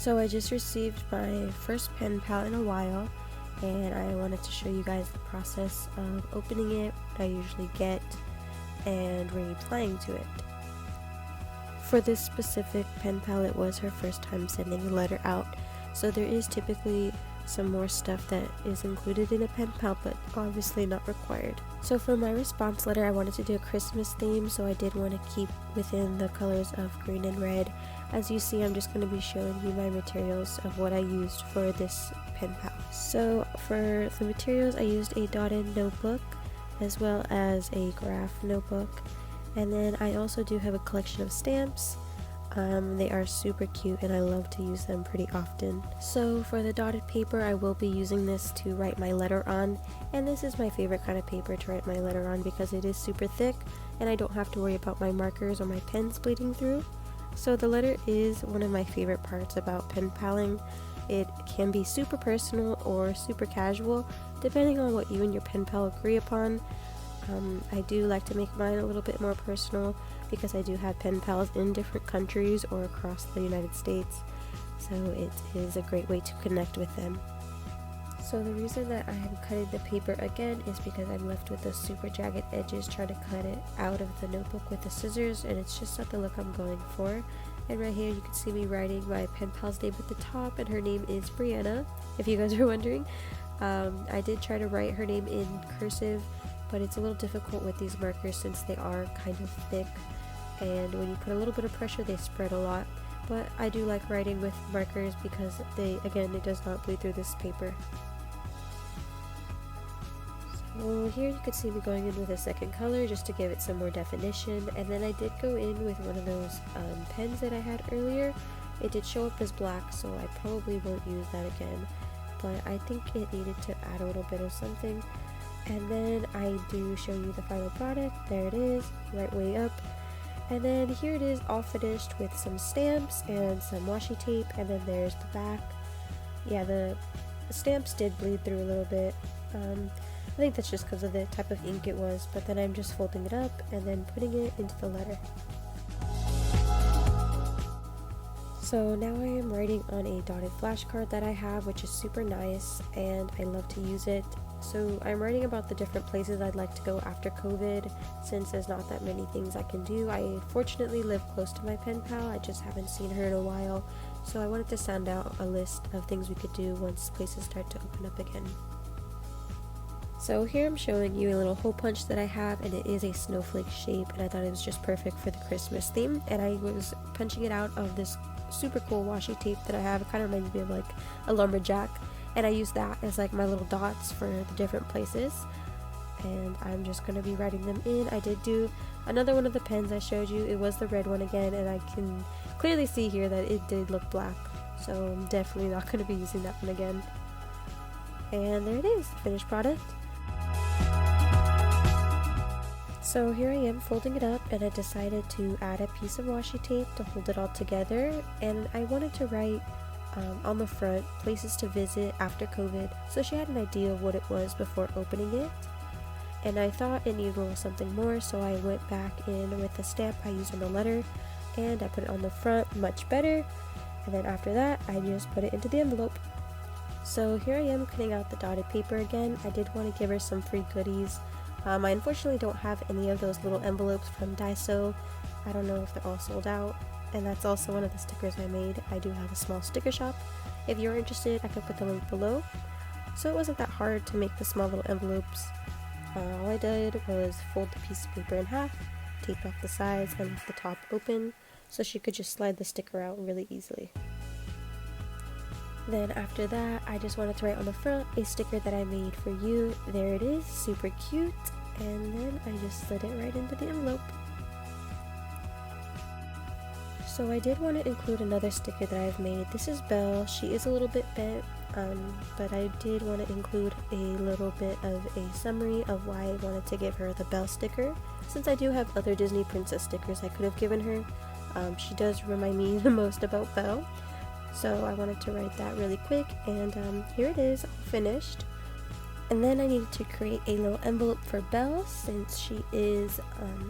So I just received my first pen pal in a while, and I wanted to show you guys the process of opening it, what I usually get, and replying to it. For this specific pen pal, it was her first time sending a letter out, so there is typically some more stuff that is included in a pen pal, but obviously not required. So for my response letter, I wanted to do a Christmas theme, so I did want to keep within the colors of green and red. As you see, I'm just going to be showing you my materials of what I used for this pen pal. So for the materials, I used a dotted notebook as well as a graph notebook, and then I also do have a collection of stamps. They are super cute and I love to use them pretty often. So for the dotted paper, I will be using this to write my letter on, and this is my favorite kind of paper to write my letter on because it is super thick and I don't have to worry about my markers or my pens bleeding through. So the letter is one of my favorite parts about pen paling. It can be super personal or super casual depending on what you and your pen pal agree upon. I do like to make mine a little bit more personal because I do have pen pals in different countries or across the United States, so it is a great way to connect with them. So the reason that I am cutting the paper again is because I'm left with those super jagged edges trying to cut it out of the notebook with the scissors, and it's just not the look I'm going for. And right here you can see me writing my pen pal's name at the top, and her name is Brianna, if you guys are wondering. I did try to write her name in cursive, but it's a little difficult with these markers since they are kind of thick, and when you put a little bit of pressure they spread a lot. But I do like writing with markers because it does not bleed through this paper. So here you can see me going in with a second color just to give it some more definition, and then I did go in with one of those pens that I had earlier. It did show up as black, so I probably won't use that again, but I think it needed to add a little bit of something. And then I do show you the final product. There it is, right way up. And then here it is all finished with some stamps and some washi tape, and then there's the back. Yeah, the stamps did bleed through a little bit. I think that's just because of the type of ink it was, but then I'm just folding it up and then putting it into the letter. So now I am writing on a dotted flashcard that I have, which is super nice and I love to use it. So I'm writing about the different places I'd like to go after COVID, since there's not that many things I can do. I fortunately live close to my pen pal, I just haven't seen her in a while, so I wanted to send out a list of things we could do once places start to open up again. So here I'm showing you a little hole punch that I have, and it is a snowflake shape, and I thought it was just perfect for the Christmas theme, and I was punching it out of this super cool washi tape that I have. It kind of reminds me of like a lumberjack, and I use that as like my little dots for the different places, and I'm just going to be writing them in. I did do another one of the pens I showed you. It was the red one again, and I can clearly see here that it did look black, so I'm definitely not going to be using that one again. And there it is, the finished product. So here I am folding it up, and I decided to add a piece of washi tape to hold it all together, and I wanted to write on the front, places to visit after COVID, so she had an idea of what it was before opening it. And I thought it needed a little something more, so I went back in with the stamp I used on the letter, and I put it on the front, much better. And then after that, I just put it into the envelope. So here I am cutting out the dotted paper again. I did want to give her some free goodies. I unfortunately don't have any of those little envelopes from Daiso. I don't know if they're all sold out. And that's also one of the stickers I made. I do have a small sticker shop. If you're interested, I could put the link below. So it wasn't that hard to make the small little envelopes. All I did was fold the piece of paper in half, tape off the sides, and left the top open so she could just slide the sticker out really easily. Then after that, I just wanted to write on the front a sticker that I made for you. There it is, super cute. And then I just slid it right into the envelope. So I did want to include another sticker that I've made. This is Belle. She is a little bit bent, but I did want to include a little bit of a summary of why I wanted to give her the Belle sticker. Since I do have other Disney princess stickers I could have given her, she does remind me the most about Belle. So I wanted to write that really quick, and here it is, all finished. And then I needed to create a little envelope for Belle, since she is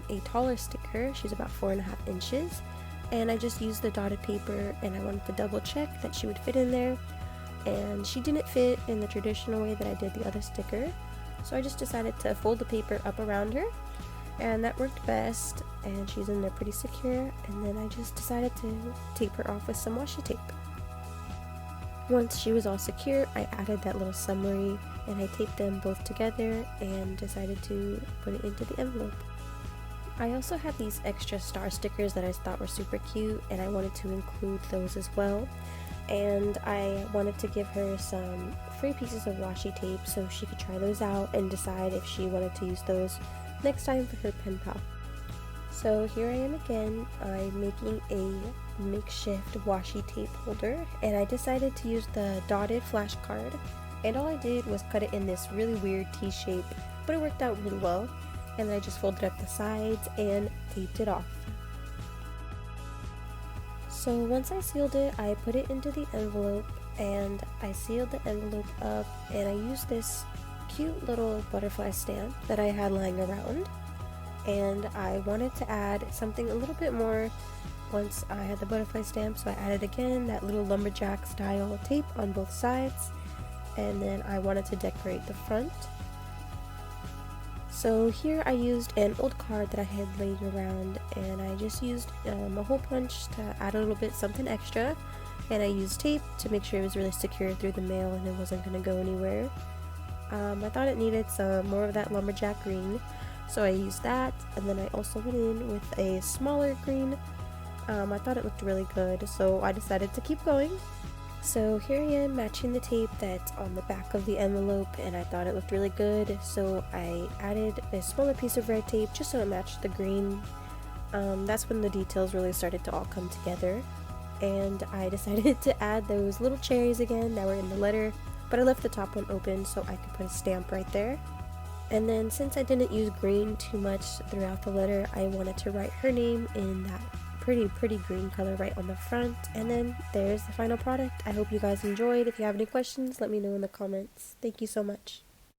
a taller sticker. She's about 4.5 inches. and I just used the dotted paper, and I wanted to double check that she would fit in there, and she didn't fit in the traditional way that I did the other sticker, so I just decided to fold the paper up around her, and that worked best, and she's in there pretty secure. And then I just decided to tape her off with some washi tape. Once she was all secure, I added that little summary, and I taped them both together and decided to put it into the envelope. I also have these extra star stickers that I thought were super cute, and I wanted to include those as well. And I wanted to give her some free pieces of washi tape so she could try those out and decide if she wanted to use those next time for her pen pal. So here I am again. I'm making a makeshift washi tape holder, and I decided to use the dotted flashcard, and all I did was cut it in this really weird T shape, but it worked out really well. And then I just folded up the sides and taped it off. So once I sealed it, I put it into the envelope, and I sealed the envelope up, and I used this cute little butterfly stamp that I had lying around, and I wanted to add something a little bit more once I had the butterfly stamp, so I added again that little lumberjack style tape on both sides, and then I wanted to decorate the front. So here I used an old card that I had laying around, and I just used a hole punch to add a little bit something extra, and I used tape to make sure it was really secure through the mail and it wasn't going to go anywhere. I thought it needed some more of that lumberjack green, so I used that, and then I also went in with a smaller green. I thought it looked really good, so I decided to keep going. So here I am matching the tape that's on the back of the envelope, and I thought it looked really good, so I added a smaller piece of red tape just so it matched the green. That's when the details really started to all come together, and I decided to add those little cherries again that were in the letter, but I left the top one open so I could put a stamp right there. And then since I didn't use green too much throughout the letter, I wanted to write her name in that pretty green color right on the front. And then there's the final product. I hope you guys enjoyed. If you have any questions, let me know in the comments. Thank you so much.